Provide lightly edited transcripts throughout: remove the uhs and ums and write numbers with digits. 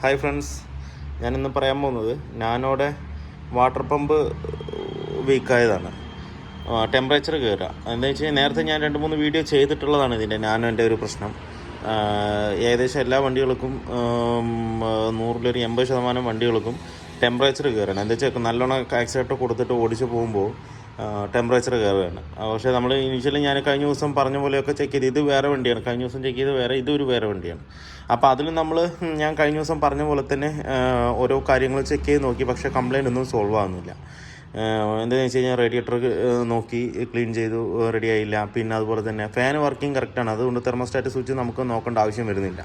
Hi friends, ഞാനിന്ന് പറയാൻ പോകുന്നത് നാനോയുടെ വാട്ടർ പമ്പ് വീക്കായതാണ്. ടെമ്പറേച്ചർ കയറുക എന്താ വെച്ച് കഴിഞ്ഞാൽ നേരത്തെ ഞാൻ 2-3 വീഡിയോ ചെയ്തിട്ടുള്ളതാണ് ഇതിൻ്റെ നാനോൻ്റെ ഒരു പ്രശ്നം. ഏകദേശം എല്ലാ വണ്ടികൾക്കും 100-ഒരു 80% വണ്ടികൾക്കും ടെമ്പറേച്ചർ കയറുകയാണ്. എന്താ വെച്ചാൽ നല്ലോണം ആക്സിലേറ്റർ കൊടുത്തിട്ട് ഓടിച്ച് പോകുമ്പോൾ ടെമ്പറേച്ചർ കയറുകയാണ്. പക്ഷേ നമ്മൾ ഇനീഷ്യലി ഞാൻ കഴിഞ്ഞ ദിവസം പറഞ്ഞ പോലെയൊക്കെ ചെക്ക് ചെയ്ത് ഇത് വേറെ വണ്ടിയാണ്, കഴിഞ്ഞ ദിവസം ചെക്ക് ചെയ്ത് വേറെ, ഇതൊരു വേറെ വണ്ടിയാണ്. അപ്പോൾ അതിൽ ഞാൻ കഴിഞ്ഞ ദിവസം പറഞ്ഞ പോലെ തന്നെ ഓരോ കാര്യങ്ങൾ ചെക്ക് ചെയ്ത് നോക്കി, പക്ഷേ കംപ്ലയിൻ്റ് ഒന്നും സോൾവ് ആകുന്നില്ല. എന്താണെന്ന് വെച്ച് കഴിഞ്ഞാൽ റേഡിയേറ്റർ നോക്കി ക്ലീൻ ചെയ്തു, റെഡി ആയില്ല. പിന്നെ അതുപോലെ തന്നെ ഫാൻ വർക്കിംഗ് കറക്റ്റാണ്, അതുകൊണ്ട് തെർമോസ്റ്റാറ്റ് സ്വിച്ച് നമുക്ക് നോക്കേണ്ട ആവശ്യം വരുന്നില്ല.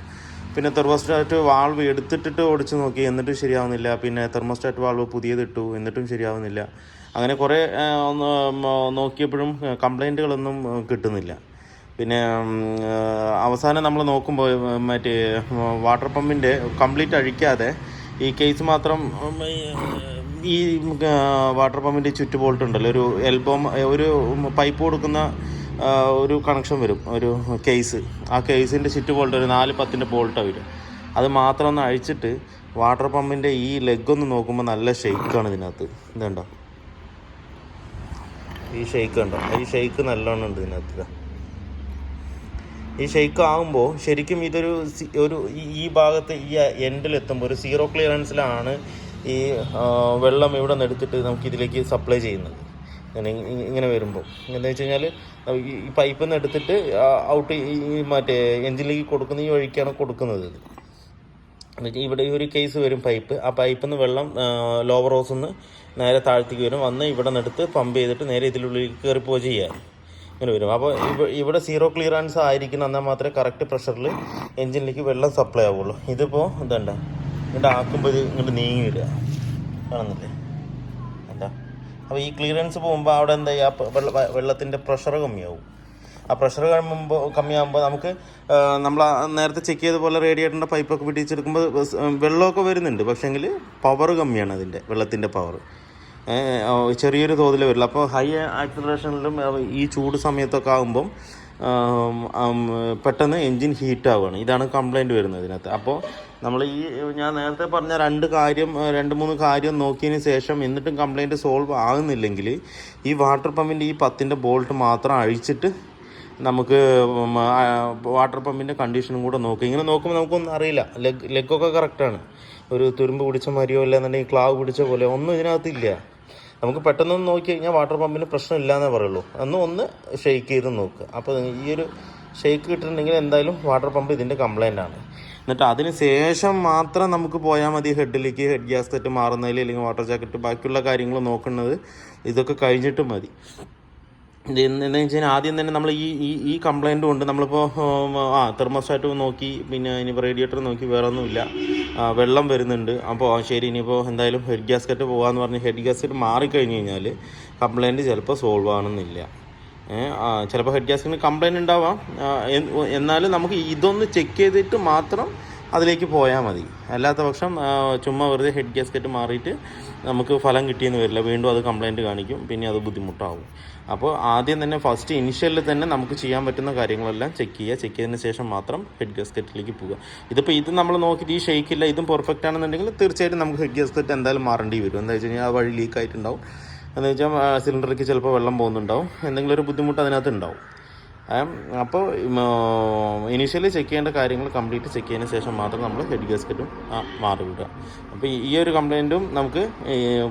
പിന്നെ തെർമോസ്റ്റാറ്റ് വാൾവ് എടുത്തിട്ടിട്ട് ഓടിച്ച് നോക്കി, എന്നിട്ടും ശരിയാവുന്നില്ല. പിന്നെ തെർമോസ്റ്റാറ്റ് വാൾവ് പുതിയതിട്ടു, എന്നിട്ടും ശരിയാവുന്നില്ല. അങ്ങനെ കുറേ നോക്കിയപ്പോഴും കംപ്ലൈൻറ്റുകളൊന്നും കിട്ടുന്നില്ല. പിന്നെ അവസാനം നമ്മൾ നോക്കുമ്പോൾ മറ്റേ വാട്ടർ പമ്പിൻ്റെ കംപ്ലീറ്റ് അഴിക്കാതെ ഈ കേസ് മാത്രം, ഈ വാട്ടർ പമ്പിൻ്റെ ചുറ്റു ബോൾട്ട് ഉണ്ടല്ലോ, ഒരു ഒരു പൈപ്പ് കൊടുക്കുന്ന ഒരു കണക്ഷൻ വരും, ഒരു കേസ്. ആ കേസിൻ്റെ ചുറ്റു ബോൾട്ട് ഒരു 4-10 ബോൾട്ടാണ് വരും. അത് മാത്രം ഒന്ന് അഴിച്ചിട്ട് വാട്ടർ പമ്പിൻ്റെ ഈ ലെഗൊന്ന് നോക്കുമ്പോൾ നല്ല ഷെയ്ക്കാണ് ഇതിനകത്ത്. ഇതുണ്ടോ, ഈ ഷെയ്ക്ക് ഉണ്ടോ? ഈ ഷെയ്ക്ക് നല്ലോണം ഉണ്ട് ഇതിനകത്ത്. ഈ ഷെയ്ക്ക് ആകുമ്പോൾ ശരിക്കും ഇതൊരു ഈ ഭാഗത്ത് ഈ എൻഡിലെത്തുമ്പോൾ ഒരു സീറോ ക്ലിയറൻസിലാണ് ഈ വെള്ളം ഇവിടെ നിന്ന് എടുത്തിട്ട് നമുക്ക് ഇതിലേക്ക് സപ്ലൈ ചെയ്യുന്നത്. ഇങ്ങനെ വരുമ്പോൾ എന്താണെന്ന് വെച്ച് കഴിഞ്ഞാൽ ഈ പൈപ്പിൽ നിന്ന് എടുത്തിട്ട് ഔട്ട് ഈ മറ്റേ എൻജിനിലേക്ക് കൊടുക്കുന്ന ഈ വഴിക്കാണ് കൊടുക്കുന്നത്. ഇവിടെ ഈ ഒരു കേസ് വരും പൈപ്പ്, ആ പൈപ്പിൽ നിന്ന് വെള്ളം ലോവർ ഹോസിൽ നിന്ന് നേരെ താഴ്ത്തേക്ക് വരും, വന്ന് ഇവിടെ നിന്ന് എടുത്ത് പമ്പ് ചെയ്തിട്ട് നേരെ ഇതിനുള്ളിൽ കയറിപ്പോവുക ചെയ്യാം. ഇങ്ങനെ വരും. അപ്പോൾ ഇവിടെ സീറോ ക്ലിയറൻസ് ആയിരിക്കണം, എന്നാൽ മാത്രമേ കറക്റ്റ് പ്രഷറിൽ എൻജിനിലേക്ക് വെള്ളം സപ്ലൈ ആവുള്ളൂ. ഇതിപ്പോൾ ഇതുണ്ട, ഇങ്ങോട്ട് ആക്കുമ്പോൾ ഇത് ഇങ്ങോട്ട് നീങ്ങി വരിക, കാണുന്നില്ലേ? എന്താ അപ്പോൾ ഈ ക്ലിയറൻസ് പോകുമ്പോൾ അവിടെ എന്താ വെള്ളത്തിൻ്റെ പ്രഷർ കമ്മിയാവും. ആ പ്രഷർ കമ്മിയാകുമ്പോൾ നമുക്ക് നമ്മൾ നേരത്തെ ചെക്ക് ചെയ്ത പോലെ റേഡിയേറ്ററിൻ്റെ പൈപ്പൊക്കെ പിടിച്ചെടുക്കുമ്പോൾ വെള്ളമൊക്കെ വരുന്നുണ്ട്, പക്ഷേങ്കിൽ പവർ കമ്മിയാണ് അതിൻ്റെ, വെള്ളത്തിൻ്റെ പവർ ചെറിയൊരു തോതിൽ വരില്ല. അപ്പോൾ ഹൈ ആക്സിലറേഷനിലും ഈ ചൂട് സമയത്തൊക്കെ ആകുമ്പം പെട്ടെന്ന് എൻജിൻ ഹീറ്റ് ആവുകയാണ്. ഇതാണ് കംപ്ലൈൻറ്റ് വരുന്നത് ഇതിനകത്ത്. അപ്പോൾ നമ്മൾ ഞാൻ നേരത്തെ പറഞ്ഞ 2-3 കാര്യം നോക്കിയതിന് ശേഷം എന്നിട്ടും കംപ്ലൈൻറ്റ് സോൾവ് ആകുന്നില്ലെങ്കിൽ ഈ വാട്ടർ പമ്പിൻ്റെ ഈ 10 ബോൾട്ട് മാത്രം അഴിച്ചിട്ട് നമുക്ക് വാട്ടർ പമ്പിൻ്റെ കണ്ടീഷനും കൂടെ നോക്കുക. ഇങ്ങനെ നോക്കുമ്പോൾ നമുക്കൊന്നും അറിയില്ല. ലെഗൊക്കെ കറക്റ്റാണ്, ഒരു തുരുമ്പ് പിടിച്ച മരിയോ ഇല്ലാന്നുണ്ടെങ്കിൽ ക്ലാവ് പിടിച്ച പോലെ ഒന്നും ഇതിനകത്തില്ല. നമുക്ക് പെട്ടെന്നൊന്ന് നോക്കി കഴിഞ്ഞാൽ വാട്ടർ പമ്പിന് പ്രശ്നമില്ല എന്നേ പറയുള്ളൂ. ഒന്ന് ഷെയ്ക്ക് ചെയ്ത് നോക്കുക. അപ്പോൾ ഈ ഒരു ഷെയ്ക്ക് കിട്ടിയിട്ടുണ്ടെങ്കിൽ എന്തായാലും വാട്ടർ പമ്പ് ഇതിൻ്റെ കംപ്ലൈൻ്റ് ആണ്. എന്നിട്ട് അതിന് ശേഷം മാത്രം നമുക്ക് പോയാൽ മതി ഹെഡിലേക്ക്, ഹെഡ് ഗ്യാസ്കറ്റ് മാറുന്നതിൽ, അല്ലെങ്കിൽ വാട്ടർ ജാക്കറ്റ്, ബാക്കിയുള്ള കാര്യങ്ങൾ നോക്കുന്നത് ഇതൊക്കെ കഴിഞ്ഞിട്ട് മതി. എന്താണെന്ന് വെച്ച് കഴിഞ്ഞാൽ ആദ്യം തന്നെ നമ്മൾ ഈ കംപ്ലൈൻറ്റ് കൊണ്ട് നമ്മളിപ്പോൾ തെർമോസ്റ്റാറ്റ് നോക്കി, പിന്നെ ഇനിയിപ്പോൾ റേഡിയേറ്റർ നോക്കി, വേറെ ഒന്നുമില്ല, വെള്ളം വരുന്നുണ്ട്. അപ്പോൾ ശരി, ഇനിയിപ്പോൾ എന്തായാലും ഹെഡ് ഗ്യാസ്കറ്റ് പോകാമെന്ന് പറഞ്ഞ് ഹെഡ് ഗ്യാസ്കറ്റ് മാറിക്കഴിഞ്ഞ് കഴിഞ്ഞാൽ കംപ്ലൈൻറ്റ് ചിലപ്പോൾ സോൾവ് ആകണമെന്നില്ല. ചിലപ്പോൾ ഹെഡ് ഗ്യാസ്കറ്റിന് കംപ്ലൈൻറ്റ് ഉണ്ടാവാം, എന്നാലും നമുക്ക് ഇതൊന്ന് ചെക്ക് ചെയ്തിട്ട് മാത്രം അതിലേക്ക് പോയാൽ മതി. അല്ലാത്ത പക്ഷം ചുമ്മാ വെറുതെ ഹെഡ് ഗ്യാസ്കറ്റ് മാറിയിട്ട് നമുക്ക് ഫലം കിട്ടിയെന്ന് വരില്ല, വീണ്ടും അത് കംപ്ലൈൻറ്റ് കാണിക്കും, പിന്നെ അത് ബുദ്ധിമുട്ടാവും. അപ്പോൾ ആദ്യം തന്നെ ഫസ്റ്റ് ഇനിഷ്യലിൽ തന്നെ നമുക്ക് ചെയ്യാൻ പറ്റുന്ന കാര്യങ്ങളെല്ലാം ചെക്ക് ചെയ്തതിന് ശേഷം മാത്രം ഹെഡ് ഗ്യാസ്കറ്റിലേക്ക് പോകുക. ഇത് നമ്മൾ നോക്കിയിട്ട് ഈ ഷെയ്ക്കില്ല, ഇതും പെർഫെക്റ്റ് ആണെന്നുണ്ടെങ്കിൽ തീർച്ചയായിട്ടും നമുക്ക് ഹെഡ് ഗ്യാസ്കറ്റ് എന്തായാലും മാറേണ്ടി വരും. എന്താ വെച്ച് കഴിഞ്ഞാൽ ആ വഴി ലീക്ക് ആയിട്ടുണ്ടാവും, എന്ന് വെച്ചാൽ സിലിണ്ടറിലേക്ക് ചിലപ്പോൾ വെള്ളം പോകുന്നുണ്ടാവും, എന്തെങ്കിലും ഒരു ബുദ്ധിമുട്ട് അതിനകത്ത് ഉണ്ടാവും. അപ്പോൾ ഇനീഷ്യലി ചെക്ക് ചെയ്യേണ്ട കാര്യങ്ങൾ കംപ്ലീറ്റ് ചെക്ക് ചെയ്തതിന് ശേഷം മാത്രം നമ്മൾ ഹെഡ് ഗ്യാസ്കറ്റും മാറി വിടുക. അപ്പോൾ ഈ ഒരു കംപ്ലയിൻറ്റും നമുക്ക്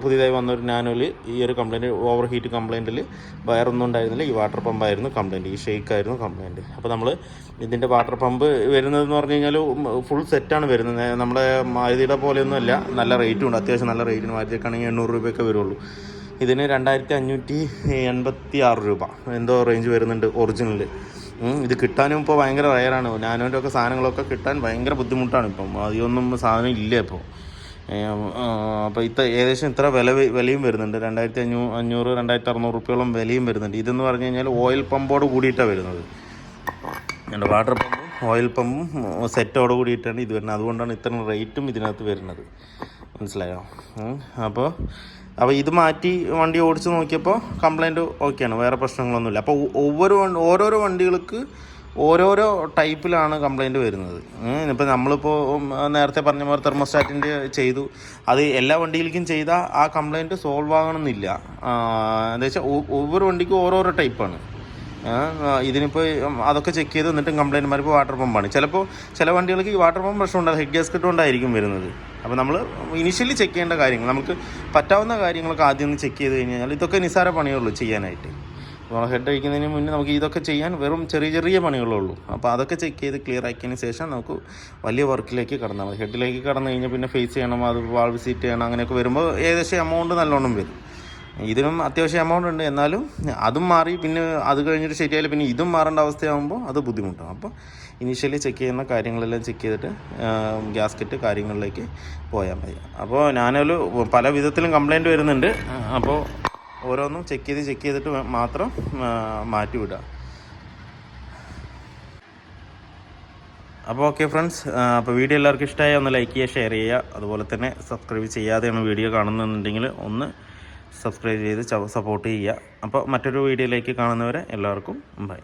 പുതിയതായി വന്നൊരു നാനോയിൽ ഈ ഒരു കംപ്ലയിൻറ്റ്, ഓവർ ഹീറ്റ് കംപ്ലയിൻറ്റിൽ വേറൊന്നും ഉണ്ടായിരുന്നില്ല, ഈ വാട്ടർ പമ്പായിരുന്നു കംപ്ലയിൻറ്റ്, ഈ ഷെയ്ക്കായിരുന്നു കംപ്ലയിൻറ്റ്. അപ്പോൾ നമ്മൾ ഇതിൻ്റെ വാട്ടർ പമ്പ് വരുന്നതെന്ന് പറഞ്ഞു കഴിഞ്ഞാൽ ഫുൾ സെറ്റാണ് വരുന്നത്. നമ്മുടെ മാരുതിയുടെ പോലെയൊന്നും അല്ല, നല്ല റേറ്റും ഉണ്ട്, അത്യാവശ്യം നല്ല റേറ്റിന്. മാരുതിയൊക്കെയാണെങ്കിൽ 800 രൂപയൊക്കെ വരുള്ളൂ. ഇതിന് 2586 രൂപ എന്തോ റേഞ്ച് വരുന്നുണ്ട് ഒറിജിനൽ. ഇത് കിട്ടാനും ഇപ്പോൾ ഭയങ്കര റയറാണ്. നാനോൻ്റെ ഒക്കെ സാധനങ്ങളൊക്കെ കിട്ടാൻ ഭയങ്കര ബുദ്ധിമുട്ടാണ് ഇപ്പം, അധികമൊന്നും സാധനം ഇല്ല ഇപ്പോൾ. അപ്പോൾ ഏകദേശം ഇത്ര വിലയും വരുന്നുണ്ട്, 2500-2600 രൂപയോളം വിലയും വരുന്നുണ്ട്. ഇതെന്ന് പറഞ്ഞു കഴിഞ്ഞാൽ ഓയിൽ പമ്പോട് കൂടിയിട്ടാണ് വരുന്നത്. വാട്ടർ പമ്പും ഓയിൽ പമ്പും സെറ്റോട് കൂടിയിട്ടാണ് ഇത് വരുന്നത്. അതുകൊണ്ടാണ് ഇത്ര റേറ്റും ഇതിനകത്ത് വരുന്നത്, മനസ്സിലായോ? അപ്പോൾ ഇത് മാറ്റി വണ്ടി ഓടിച്ച് നോക്കിയപ്പോൾ കംപ്ലൈൻറ്റ് ഓക്കെയാണ്, വേറെ പ്രശ്നങ്ങളൊന്നുമില്ല. അപ്പോൾ ഓരോരോ വണ്ടികൾക്ക് ഓരോരോ ടൈപ്പിലാണ് കംപ്ലൈൻറ്റ് വരുന്നത്. ഇപ്പോൾ നമ്മളിപ്പോൾ നേരത്തെ പറഞ്ഞ പോലെ തെർമോസ്റ്റാറ്റിൻ്റെ ചെയ്തു, അത് എല്ലാ വണ്ടിയിലേക്കും ചെയ്താൽ ആ കംപ്ലൈൻറ്റ് സോൾവ് ആകണമെന്നില്ല. എന്താ വെച്ചാൽ ഒவ்வொரு വണ്ടിക്കും ഓരോരോ ടൈപ്പാണ്. ഇതിനിപ്പോൾ അതൊക്കെ ചെക്ക് ചെയ്ത് എന്നിട്ടും കംപ്ലൈൻറ്റ് ഇപ്പോൾ വാട്ടർ പമ്പാണ്. ചില വണ്ടികൾക്ക് ഈ വാട്ടർ പമ്പ് പ്രശ്നം ഉണ്ടാകും, ഹെഡ് ഗ്യാസ്കറ്റ് കൊണ്ടായിരിക്കും വരുന്നത്. അപ്പോൾ നമ്മൾ ഇനിഷ്യലി ചെക്ക് ചെയ്യേണ്ട കാര്യങ്ങൾ, നമുക്ക് പറ്റാവുന്ന കാര്യങ്ങളൊക്കെ ആദ്യം ഒന്ന് ചെക്ക് ചെയ്ത് കഴിഞ്ഞാൽ ഇതൊക്കെ നിസ്സാര പണിയുള്ളൂ ചെയ്യാനായിട്ട്. അപ്പോൾ ഹെഡ് അഴിക്കുന്നതിന് മുന്നേ നമുക്ക് ഇതൊക്കെ ചെയ്യാൻ വെറും ചെറിയ പണികളേ ഉള്ളൂ. അപ്പോൾ അതൊക്കെ ചെക്ക് ചെയ്ത് ക്ലിയർ ആക്കിയതിന് ശേഷം നമുക്ക് വലിയ വർക്കിലേക്ക് കടന്നാൽ മതി. ഹെഡിലേക്ക് കടന്നു കഴിഞ്ഞാൽ പിന്നെ ഫേസ് ചെയ്യണം, അത് വാൾവ് സീറ്റ് ചെയ്യണം, അങ്ങനെയൊക്കെ വരുമ്പോൾ ഏകദേശം എമൗണ്ട് നല്ലോണം വരും. ഇതിനും അത്യാവശ്യം എമൗണ്ട് ഉണ്ട്, എന്നാലും അതും മാറി പിന്നെ അത് കഴിഞ്ഞിട്ട് ശരിയായാലും പിന്നെ ഇതും മാറേണ്ട അവസ്ഥയാകുമ്പോൾ അത് ബുദ്ധിമുട്ടാണ്. അപ്പോൾ ഇനീഷ്യലി ചെക്ക് ചെയ്യുന്ന കാര്യങ്ങളെല്ലാം ചെക്ക് ചെയ്തിട്ട് ഗ്യാസ്കറ്റ് കാര്യങ്ങളിലേക്ക് പോയാൽ മതി. അപ്പോൾ ഞാനൊരു പല വിധത്തിലും കംപ്ലൈൻറ്റ് വരുന്നുണ്ട്. അപ്പോൾ ഓരോന്നും ചെക്ക് ചെയ്തിട്ട് മാത്രം മാറ്റി വിടുക. അപ്പോൾ ഓക്കെ ഫ്രണ്ട്സ്, അപ്പോൾ വീഡിയോ എല്ലാവർക്കും ഇഷ്ടമായ ഒന്ന് ലൈക്ക് ചെയ്യുക, ഷെയർ ചെയ്യുക. അതുപോലെ തന്നെ സബ്സ്ക്രൈബ് ചെയ്യാതെയാണ് വീഡിയോ കാണുന്നുണ്ടെങ്കിൽ ഒന്ന് സബ്സ്ക്രൈബ് ചെയ്ത് സപ്പോർട്ട് ചെയ്യുക. അപ്പോൾ മറ്റൊരു വീഡിയോയിലേക്ക് കാണുന്നവരെ എല്ലാവർക്കും ബൈ.